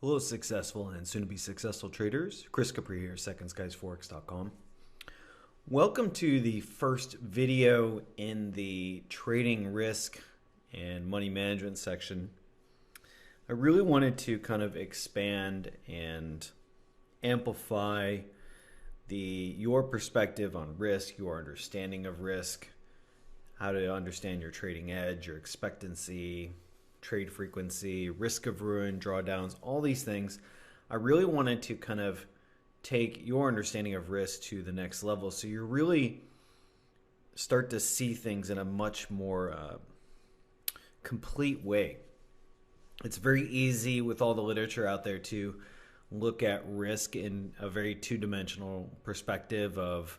Hello, successful and soon-to-be successful traders. Chris Capri here, SecondSkiesForex.com. Welcome to the first video in the trading risk and money management section. I really wanted to kind of expand and amplify your perspective on risk, your understanding of risk, how to understand your trading edge, your expectancy, trade frequency, risk of ruin, drawdowns, all these things. I really wanted to kind of take your understanding of risk to the next level so you really start to see things in a much more complete way. It's very easy with all the literature out there to look at risk in a very two-dimensional perspective of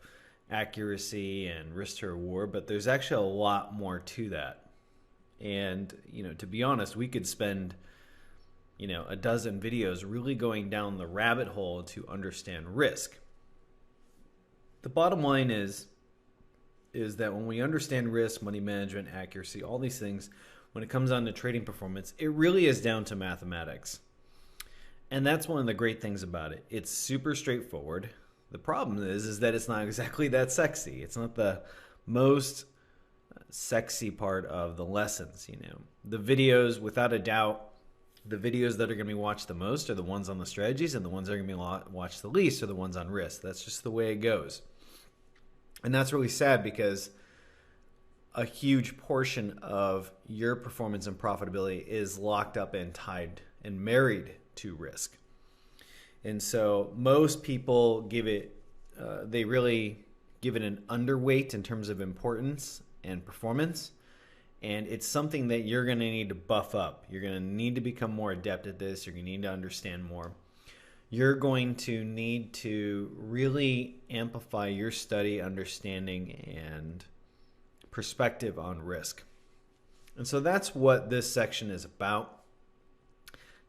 accuracy and risk to reward, but there's actually a lot more to that. And, to be honest, we could spend, a dozen videos really going down the rabbit hole to understand risk. The bottom line is that when we understand risk, money management, accuracy, all these things, when it comes down to trading performance, it really is down to mathematics. And that's one of the great things about it. It's super straightforward. The problem is that it's not exactly that sexy. It's not the most sexy part of the lessons. The videos, without a doubt, the videos that are going to be watched the most are the ones on the strategies, and the ones that are going to be watched the least are the ones on risk. That's just the way it goes. And that's really sad because a huge portion of your performance and profitability is locked up and tied and married to risk. And so most people give it, they really give it an underweight in terms of importance and performance, and it's something that you're going to need to buff up. You're going to need to become more adept at this. You're going to need to understand more. You're going to need to really amplify your study, understanding, and perspective on risk. And so that's what this section is about.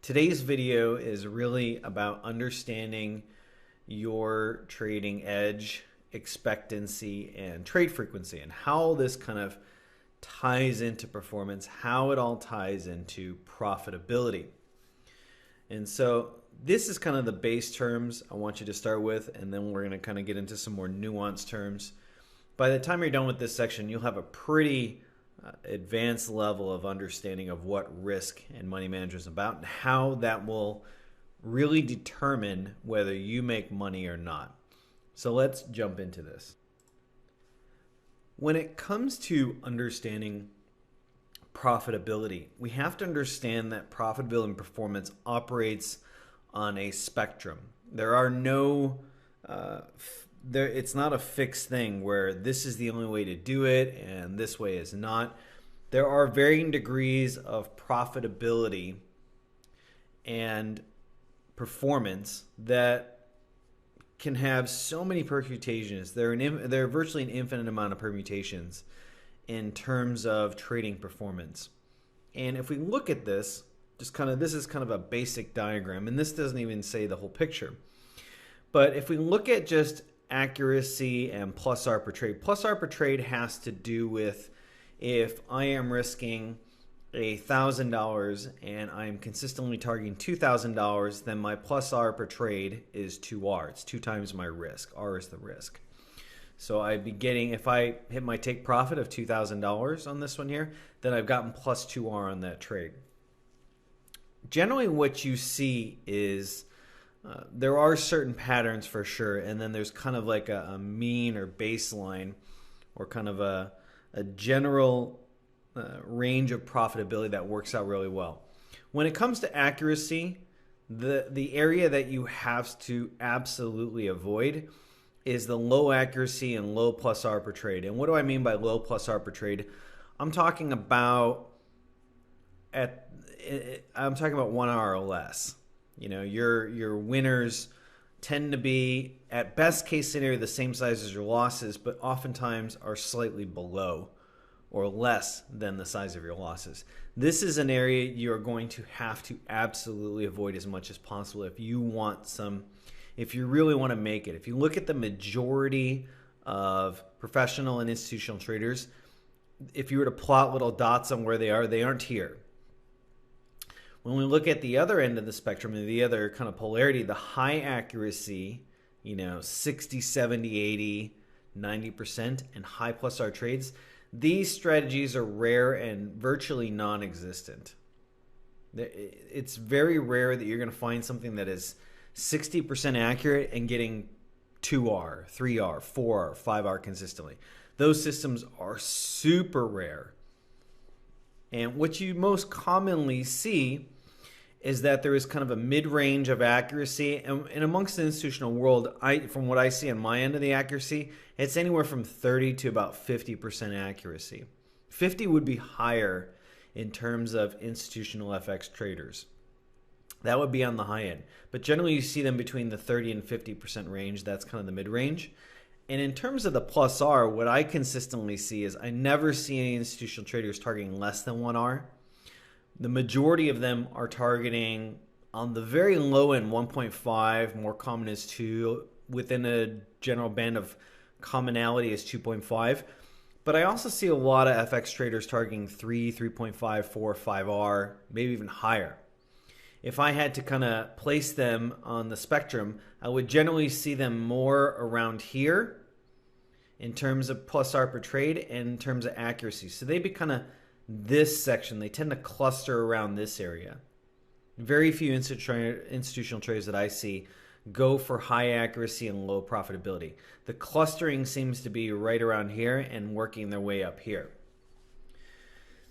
Today's video is really about understanding your trading edge, expectancy, and trade frequency, and how this kind of ties into performance, how it all ties into profitability. And so this is kind of the base terms I want you to start with, and then we're going to kind of get into some more nuanced terms. By the time you're done with this section, you'll have a pretty advanced level of understanding of what risk and money management is about and how that will really determine whether you make money or not. So let's jump into this. When it comes to understanding profitability, we have to understand that profitability and performance operates on a spectrum. There are no, it's not a fixed thing where this is the only way to do it and this way is not. There are varying degrees of profitability and performance that can have so many permutations. There are virtually an infinite amount of permutations in terms of trading performance. And if we look at this, this is kind of a basic diagram, and this doesn't even say the whole picture. But if we look at just accuracy and plus R per trade has to do with if I am risking $1,000 and I'm consistently targeting $2,000, then my plus R per trade is 2R. It's 2 times my risk. R is the risk. So I'd be getting, if I hit my take profit of $2,000 on this one here, then I've gotten plus 2R on that trade. Generally what you see is there are certain patterns for sure, and then there's kind of like a mean or baseline or kind of a general range of profitability that works out really well. When it comes to accuracy, the area that you have to absolutely avoid is the low accuracy and low plus R per trade. And what do I mean by low plus R per trade? I'm talking about 1 R or less. Your winners tend to be, at best case scenario, the same size as your losses, but oftentimes are slightly below or less than the size of your losses. This is an area you're going to have to absolutely avoid as much as possible if you really want to make it. If you look at the majority of professional and institutional traders, if you were to plot little dots on where they are, they aren't here. When we look at the other end of the spectrum, the other kind of polarity, the high accuracy, 60, 70, 80, 90%, and high plus R trades, these strategies are rare and virtually non-existent. It's very rare that you're going to find something that is 60% accurate and getting 2R, 3R, 4R, 5R consistently. Those systems are super rare. And what you most commonly see is that there is kind of a mid-range of accuracy. And amongst the institutional world, from what I see on my end of the accuracy, it's anywhere from 30 to about 50% accuracy. 50 would be higher in terms of institutional FX traders. That would be on the high end. But generally you see them between the 30 and 50% range. That's kind of the mid-range. And in terms of the plus R, what I consistently see is I never see any institutional traders targeting less than 1R. The majority of them are targeting on the very low end 1.5, more common is 2, within a general band of commonality is 2.5. But I also see a lot of FX traders targeting 3, 3.5, 4, 5R, maybe even higher. If I had to kind of place them on the spectrum, I would generally see them more around here in terms of plus R per trade and in terms of accuracy. So they'd be kind of this section. They tend to cluster around this area. Very few institutional traders that I see go for high accuracy and low profitability. The clustering seems to be right around here and working their way up here.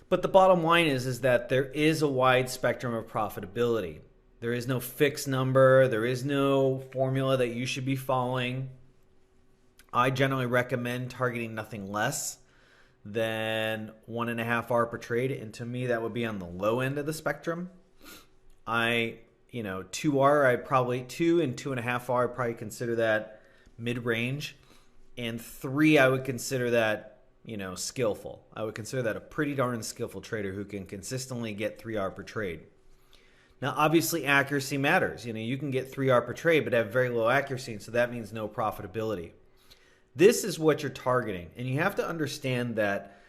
But the bottom line is that there is a wide spectrum of profitability. There is no fixed number. There is no formula that you should be following. I generally recommend targeting nothing less than 1.5R per trade. And to me, that would be on the low end of the spectrum. 2R, I probably 2 and 2.5R, I probably consider that mid-range. And 3, I would consider that skillful. I would consider that a pretty darn skillful trader who can consistently get 3R per trade. Now, obviously, accuracy matters. You can get 3R per trade, but have very low accuracy, and so that means no profitability. This is what you're targeting, and you have to understand that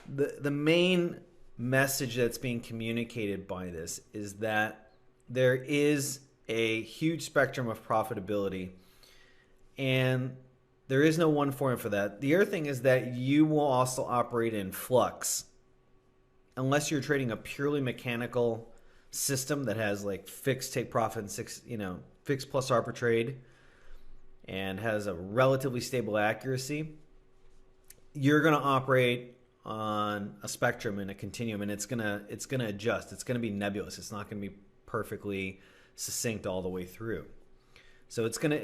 the main message that's being communicated by this is that there is a huge spectrum of profitability, and there is no one formula for that. The other thing is that you will also operate in flux. Unless you're trading a purely mechanical system that has like fixed take profit and fixed plus R per trade and has a relatively stable accuracy, you're going to operate on a spectrum and a continuum, and it's gonna adjust. It's gonna be nebulous. It's not gonna be perfectly succinct all the way through. So it's gonna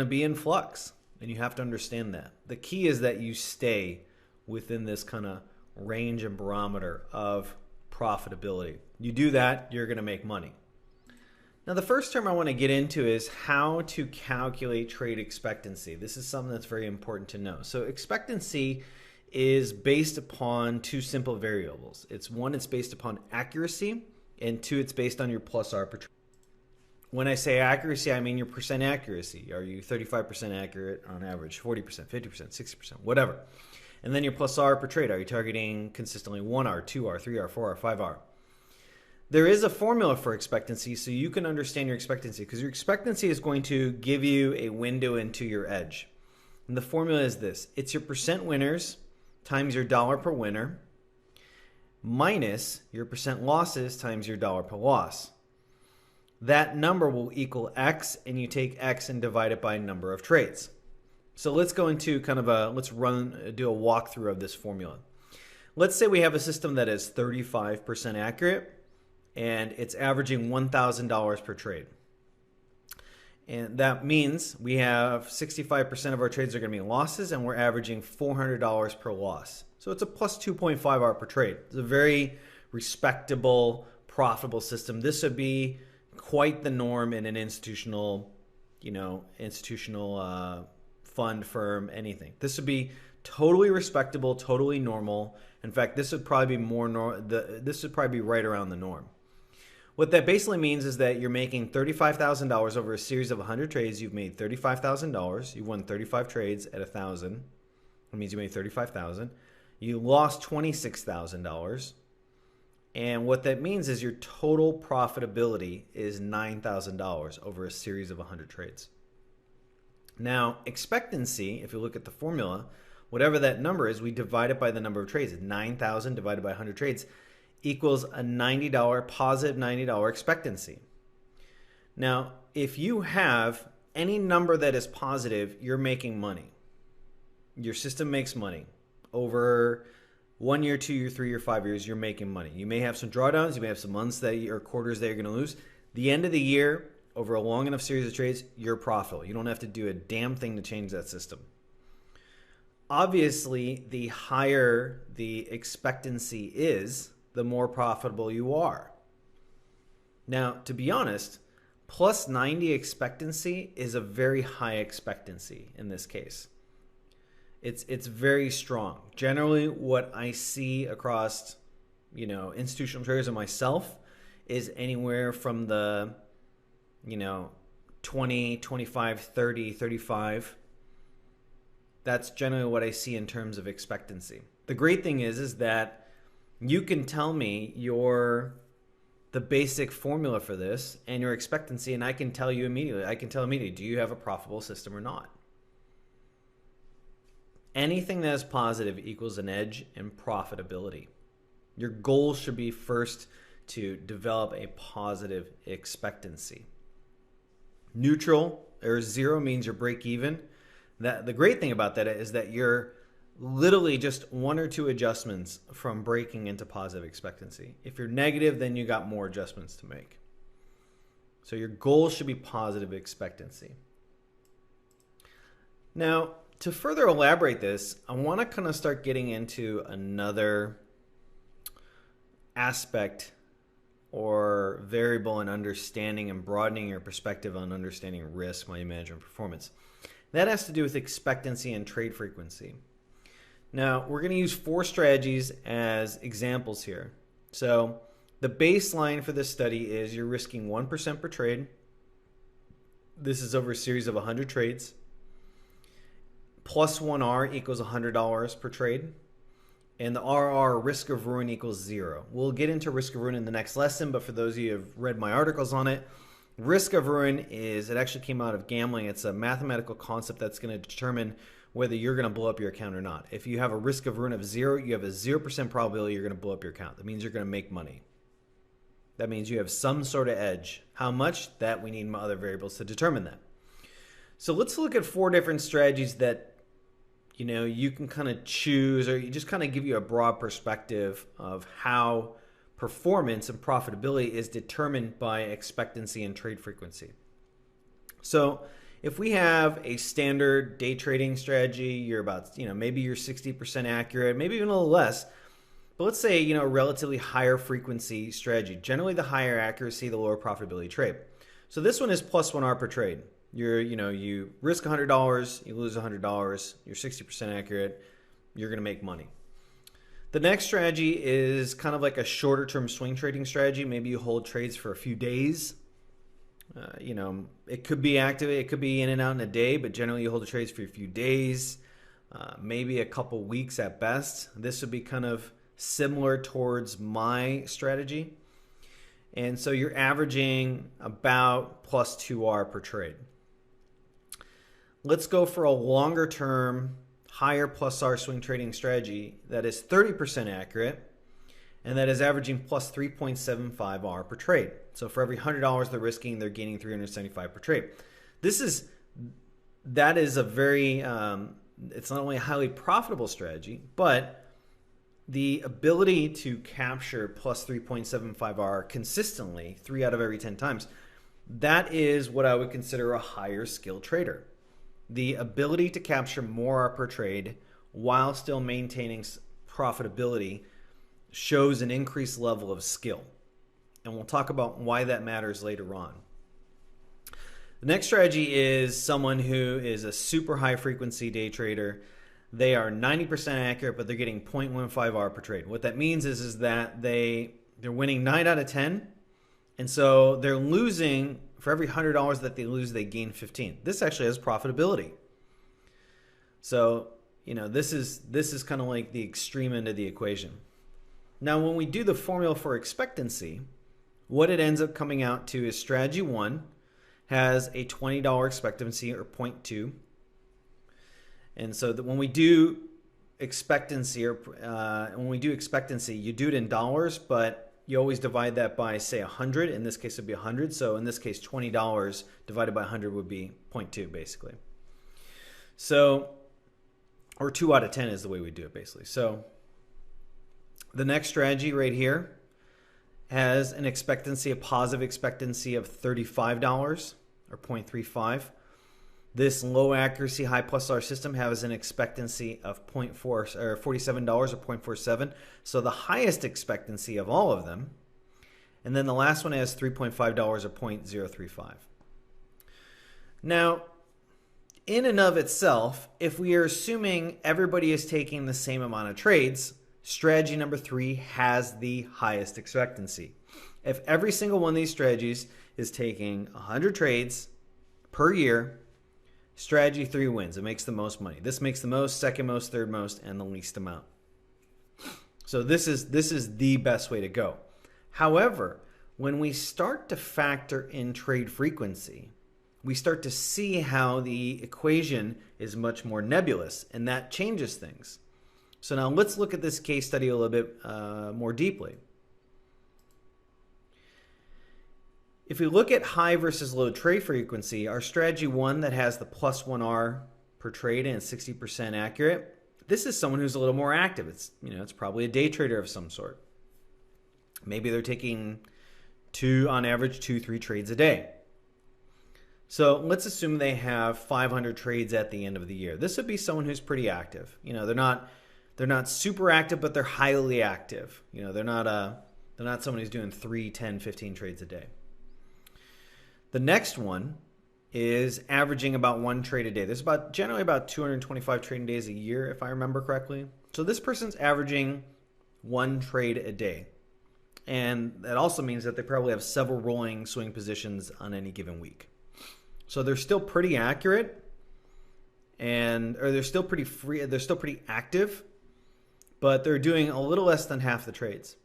be in flux, and you have to understand that. The key is that you stay within this kind of range and barometer of profitability. You do that, you're going to make money. Now, the first term I want to get into is how to calculate trade expectancy. This is something that's very important to know. So expectancy is based upon two simple variables. One, it's based upon accuracy, and two, it's based on your plus R per trade. When I say accuracy, I mean your percent accuracy. Are you 35% accurate on average, 40%, 50%, 60%, whatever? And then your plus R per trade. Are you targeting consistently 1R, 2R, 3R, 4R, 5R? There is a formula for expectancy so you can understand your expectancy, because your expectancy is going to give you a window into your edge. And the formula is this. It's your percent winners times your dollar per winner minus your percent losses times your dollar per loss. That number will equal X, and you take X and divide it by number of trades. So let's go into do a walkthrough of this formula. Let's say we have a system that is 35% accurate, and it's averaging $1,000 per trade. And that means we have 65% of our trades are going to be losses, and we're averaging $400 per loss. So it's a plus 2.5R per trade. It's a very respectable, profitable system. This would be quite the norm in an institutional fund, firm, anything. This would be totally respectable, totally normal. In fact, this would probably be this would probably be right around the norm. What that basically means is that you're making $35,000 over a series of 100 trades. You've made $35,000. You've won 35 trades at 1,000. That means you made $35,000. You lost $26,000. And what that means is your total profitability is $9,000 over a series of 100 trades. Now, expectancy, if you look at the formula, whatever that number is, we divide it by the number of trades. 9,000 divided by 100 trades equals a $90, positive $90 expectancy. Now, if you have any number that is positive, you're making money. Your system makes money. Over 1 year, 2 year, 3 year, 5 years, you're making money. You may have some drawdowns, you may have some months that or quarters that you're going to lose. The end of the year, over a long enough series of trades, you're profitable. You don't have to do a damn thing to change that system. Obviously, the higher the expectancy is, the more profitable you are. Now, to be honest, plus 90 expectancy is a very high expectancy in this case. It's very strong. Generally, what I see across, institutional traders and myself is anywhere from the, 20, 25, 30, 35. That's generally what I see in terms of expectancy. The great thing is that you can tell me the basic formula for this and your expectancy, and I can tell you immediately. I can tell immediately, do you have a profitable system or not? Anything that is positive equals an edge in profitability. Your goal should be first to develop a positive expectancy. Neutral or zero means you're break even. The great thing about that is that you're literally just 1 or 2 adjustments from breaking into positive expectancy. If you're negative, then you got more adjustments to make. So your goal should be positive expectancy. Now, to further elaborate this, I want to kind of start getting into another aspect or variable in understanding and broadening your perspective on understanding risk, money management, performance. That has to do with expectancy and trade frequency. Now, we're going to use 4 strategies as examples here. So the baseline for this study is you're risking 1% per trade. This is over a series of 100 trades. Plus 1R equals $100 per trade. And the RR, risk of ruin, equals 0. We'll get into risk of ruin in the next lesson, but for those of you who have read my articles on it, risk of ruin it actually came out of gambling. It's a mathematical concept that's going to determine whether you're going to blow up your account or not. If you have a risk of ruin of 0, you have a 0% probability you're going to blow up your account. That means you're going to make money. That means you have some sort of edge. How much? That we need other variables to determine that. So let's look at 4 different strategies that you can kind of choose, or you just kind of give you a broad perspective of how performance and profitability is determined by expectancy and trade frequency. So if we have a standard day trading strategy, you're about, maybe you're 60% accurate, maybe even a little less. But let's say, a relatively higher frequency strategy. Generally, the higher accuracy, the lower profitability trade. So this one is plus 1R per trade. You risk $100, you lose $100, you're 60% accurate, you're going to make money. The next strategy is kind of like a shorter term swing trading strategy. Maybe you hold trades for a few days. It could be active, it could be in and out in a day, but generally you hold the trades for a few days, maybe a couple weeks at best. This would be kind of similar towards my strategy. And so you're averaging about plus 2R per trade. Let's go for a longer term, higher plus R swing trading strategy that is 30% accurate and that is averaging plus 3.75 R per trade. So for every $100 they're risking, they're gaining 375 per trade. That is a very, it's not only a highly profitable strategy, but the ability to capture plus 3.75 R consistently 3 out of every 10 times, that is what I would consider a higher skill trader. The ability to capture more R per trade while still maintaining profitability shows an increased level of skill. And we'll talk about why that matters later on. The next strategy is someone who is a super high frequency day trader. They are 90% accurate, but they're getting 0.15 R per trade. What that means is that they're winning 9 out of 10. And so they're losing, for every $100 that they lose, they gain 15. This actually has profitability. So, this is kind of like the extreme end of the equation. Now, when we do the formula for expectancy, what it ends up coming out to is strategy 1 has a $20 expectancy, or 0.2. And so that when we do expectancy, you do it in dollars, but you always divide that by, say, 100. In this case, it would be 100. So in this case, $20 divided by 100 would be 0.2, basically. So, or 2 out of 10 is the way we do it, basically. So the next strategy right here has an expectancy, a positive expectancy of $35, or 0.35. This low accuracy, high plus R system has an expectancy of $47, or 0.47. So the highest expectancy of all of them. And then the last one has $3.5, or 0.035. Now, in and of itself, if we are assuming everybody is taking the same amount of trades, strategy number 3 has the highest expectancy. If every single one of these strategies is taking 100 trades per year, strategy 3 wins. It makes the most money. This makes the most, second most, third most, and the least amount. So this is the best way to go. However, when we start to factor in trade frequency, we start to see how the equation is much more nebulous, and that changes things. So now let's look at this case study a little bit more deeply. If we look at high versus low trade frequency, our strategy 1 that has the +1R per trade and 60% accurate, this is someone who's a little more active. It's probably a day trader of some sort. Maybe they're taking on average 2-3 trades a day. So let's assume they have 500 trades at the end of the year. This would be someone who's pretty active. They're not super active, but they're highly active. They're not someone who's doing 3, 10, 15 trades a day. The next one is averaging about 1 trade a day. There's generally about 225 trading days a year, if I remember correctly. So this person's averaging 1 trade a day. And that also means that they probably have several rolling swing positions on any given week. So they're still pretty accurate, or they're still pretty free. They're still pretty active, but they're doing a little less than half the trades.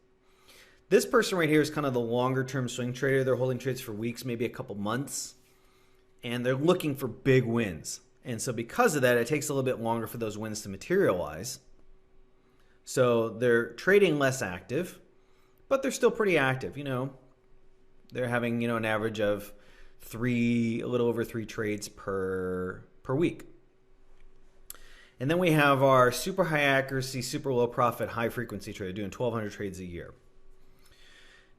This person right here is kind of the longer term swing trader. They're holding trades for weeks, maybe a couple months, and they're looking for big wins. And so because of that, it takes a little bit longer for those wins to materialize. So they're trading less active, but they're still pretty active. They're having, an average of a little over 3 trades per week. And then we have our super high accuracy, super low profit, high frequency trader doing 1,200 trades a year.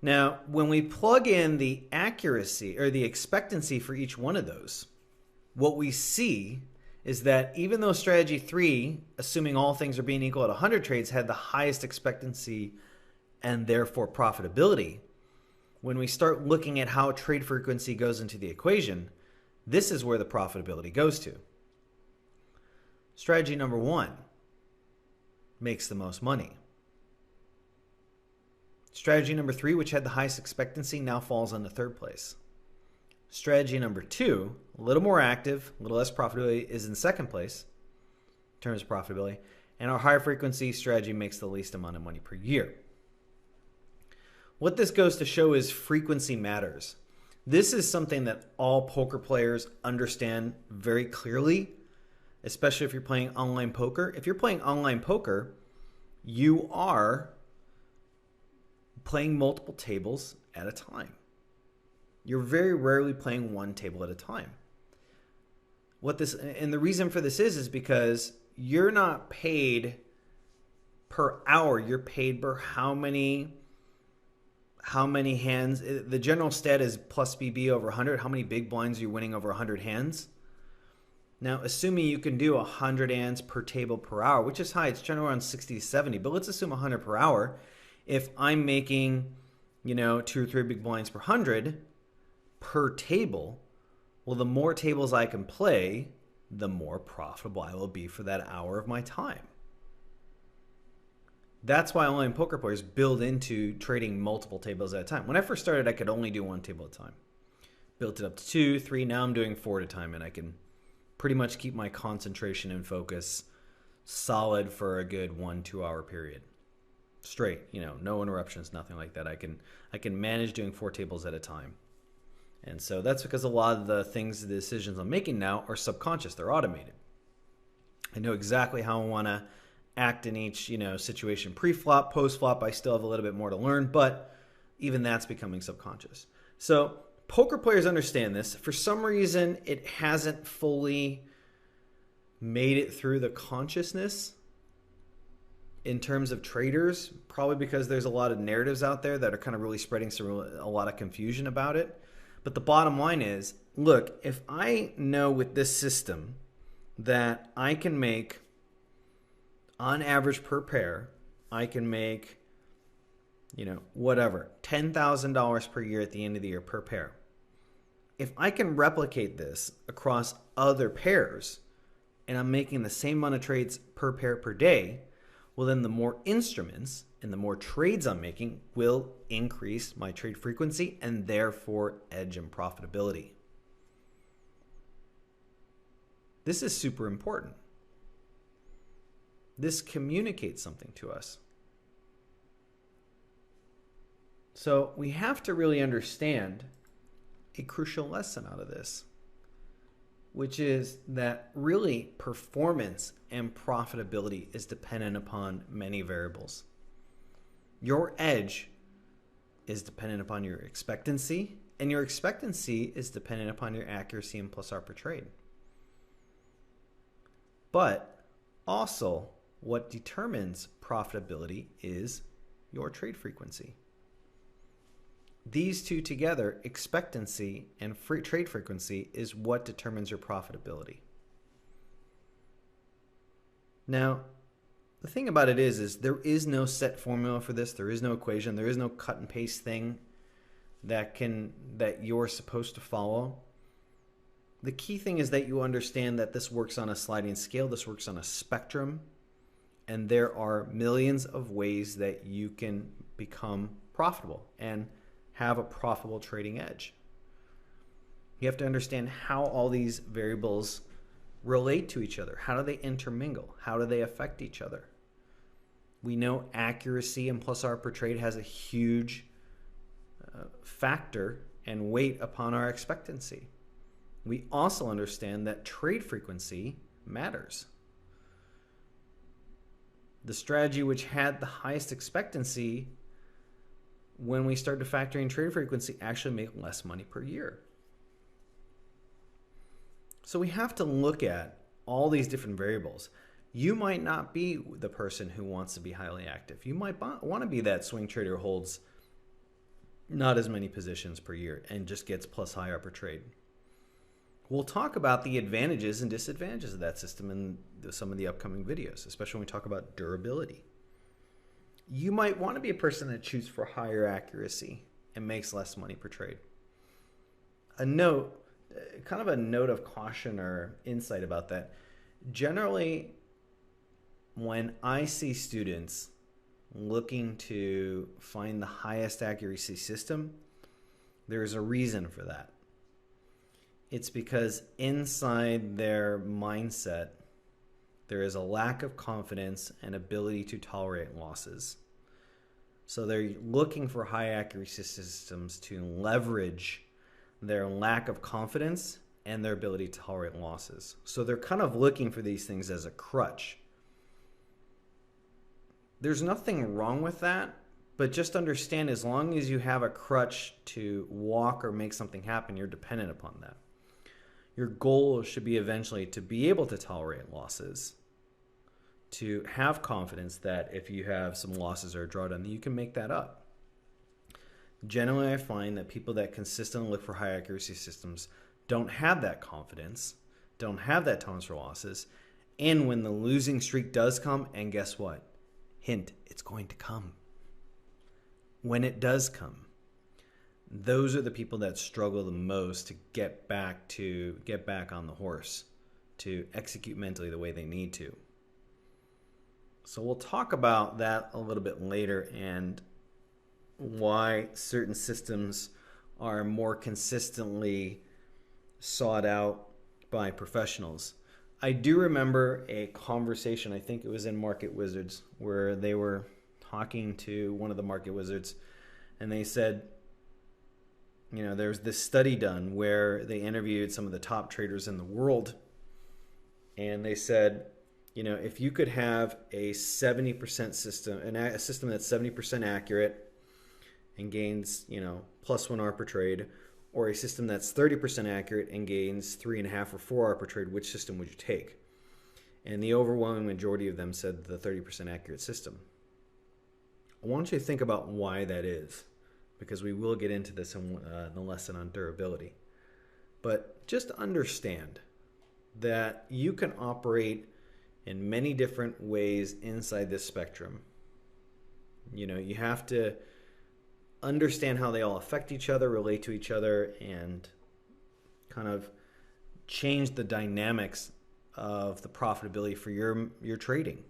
Now, when we plug in the accuracy or the expectancy for each one of those, what we see is that even though strategy 3, assuming all things are being equal at 100 trades, had the highest expectancy and therefore profitability, when we start looking at how trade frequency goes into the equation, this is where the profitability goes to. Strategy number 1 makes the most money. Strategy number 3, which had the highest expectancy, now falls into 3rd place. Strategy number 2, a little more active, a little less profitability, is in 2nd place in terms of profitability. And our higher frequency strategy makes the least amount of money per year. What this goes to show is frequency matters. This is something that all poker players understand very clearly, especially if you're playing online poker. If you're playing online poker, you are playing multiple tables at a time. You're very rarely playing one table at a time. And the reason for this is because you're not paid per hour. You're paid per how many hands. The general stat is plus BB over 100. How many big blinds are you winning over 100 hands? Now, assuming you can do 100 hands per table per hour, which is high, it's generally around 60 to 70, but let's assume 100 per hour. If I'm making, 2 or 3 big blinds per 100 per table, well, the more tables I can play, the more profitable I will be for that hour of my time. That's why online poker players build into trading multiple tables at a time. When I first started, I could only do 1 table at a time. Built it up to 2, 3. Now I'm doing 4 at a time, and I can pretty much keep my concentration and focus solid for a good 1-2 hour period. straight, no interruptions, nothing like that. I can manage doing 4 tables at a time. And so that's because a lot of the decisions I'm making now are subconscious. They're automated. I know exactly how I want to act in each, situation. Pre-flop, post-flop, I still have a little bit more to learn, but even that's becoming subconscious. So poker players understand this. For some reason, it hasn't fully made it through the consciousness in terms of traders, probably because there's a lot of narratives out there that are kind of really spreading a lot of confusion about it. But the bottom line is, look, if I know with this system that I can make, on average per pair, I can make, whatever, $10,000 per year at the end of the year per pair. If I can replicate this across other pairs and I'm making the same amount of trades per pair per day, well, then the more instruments and the more trades I'm making will increase my trade frequency and therefore edge and profitability. This is super important. This communicates something to us. So we have to really understand a crucial lesson out of this, which is that really performance and profitability is dependent upon many variables. Your edge is dependent upon your expectancy, and your expectancy is dependent upon your accuracy and plus R per trade. But also, what determines profitability is your trade frequency. These two together, expectancy and trade frequency, is what determines your profitability. Now, the thing about it is there is no set formula for this. There is no equation. There is no cut and paste thing that you're supposed to follow. The key thing is that you understand that this works on a sliding scale. This works on a spectrum. And there are millions of ways that you can become profitable and have a profitable trading edge. You have to understand how all these variables relate to each other. How do they intermingle? How do they affect each other? We know accuracy and plus R per trade has a huge factor and weight upon our expectancy. We also understand that trade frequency matters. The strategy which had the highest expectancy, when we start to factor in trade frequency, actually make less money per year. So we have to look at all these different variables. You might not be the person who wants to be highly active. You might want to be that swing trader who holds not as many positions per year and just gets plus higher per trade. We'll talk about the advantages and disadvantages of that system in some of the upcoming videos, especially when we talk about durability. You might want to be a person that shoots for higher accuracy and makes less money per trade. A note, kind of a note of caution or insight about that. Generally, when I see students looking to find the highest accuracy system, there's a reason for that. It's because inside their mindset, there is a lack of confidence and ability to tolerate losses. So they're looking for high accuracy systems to leverage their lack of confidence and their ability to tolerate losses. So they're kind of looking for these things as a crutch. There's nothing wrong with that, but just understand, as long as you have a crutch to walk or make something happen, you're dependent upon that. Your goal should be eventually to be able to tolerate losses, to have confidence that if you have some losses or a drawdown, that you can make that up. Generally, I find that people that consistently look for high accuracy systems don't have that confidence, don't have that tolerance for losses, and when the losing streak does come, and guess what? Hint, it's going to come. When it does come, those are the people that struggle the most to get back on the horse, to execute mentally the way they need to. So we'll talk about that a little bit later and why certain systems are more consistently sought out by professionals. I do remember a conversation, I think it was in Market Wizards, where they were talking to one of the market wizards, and they said, you know, there's this study done where they interviewed some of the top traders in the world, and they said, you know, if you could have a 70% system, a system that's 70% accurate and gains, you know, +1 R per trade, or a system that's 30% accurate and gains 3.5 or 4 R per trade, which system would you take? And the overwhelming majority of them said the 30% accurate system. I want you to think about why that is, because we will get into this in the lesson on durability. But just understand that you can operate in many different ways inside this spectrum. You know, you have to understand how they all affect each other, relate to each other, and kind of change the dynamics of the profitability for your trading.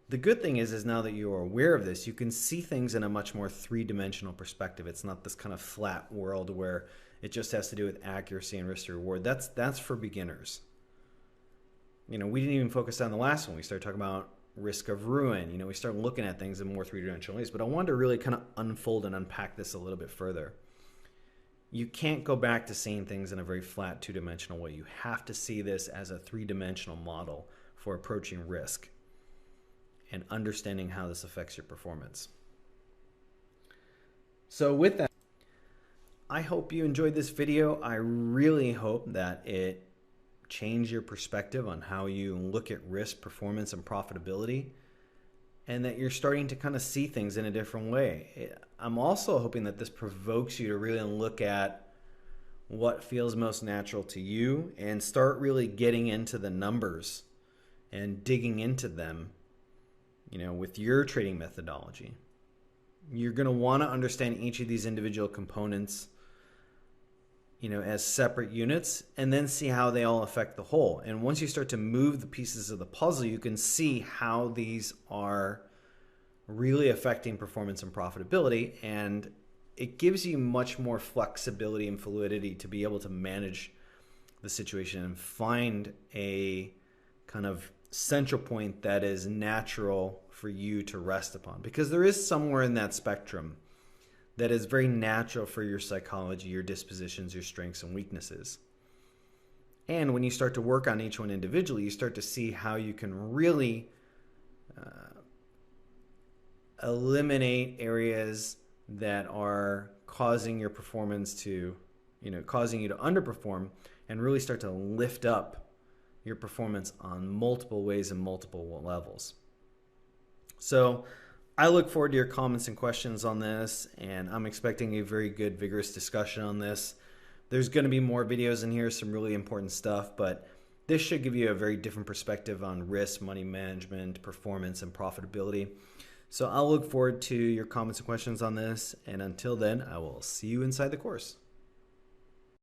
The good thing is now that you are aware of this, you can see things in a much more three-dimensional perspective. It's not this kind of flat world where it just has to do with accuracy and risk to reward. That's for beginners. You know, we didn't even focus on the last one. We started talking about risk of ruin. You know, we started looking at things in more three-dimensional ways, but I wanted to really kind of unfold and unpack this a little bit further. You can't go back to seeing things in a very flat two-dimensional way. You have to see this as a three-dimensional model for approaching risk and understanding how this affects your performance. So with that, I hope you enjoyed this video. I really hope that it changed your perspective on how you look at risk, performance, and profitability, and that you're starting to kind of see things in a different way. I'm also hoping that this provokes you to really look at what feels most natural to you and start really getting into the numbers and digging into them, you know, with your trading methodology. You're going to want to understand each of these individual components, you know, as separate units, and then see how they all affect the whole. And once you start to move the pieces of the puzzle, you can see how these are really affecting performance and profitability, and it gives you much more flexibility and fluidity to be able to manage the situation and find a kind of central point that is natural for you to rest upon, because there is somewhere in that spectrum that is very natural for your psychology, your dispositions, your strengths and weaknesses. And when you start to work on each one individually, you start to see how you can really eliminate areas that are causing your performance to, you know, causing you to underperform, and really start to lift up your performance on multiple ways and multiple levels. So I look forward to your comments and questions on this, and I'm expecting a very good, vigorous discussion on this. There's going to be more videos in here, some really important stuff, but this should give you a very different perspective on risk, money management, performance, and profitability. So I'll look forward to your comments and questions on this, and until then, I will see you inside the course.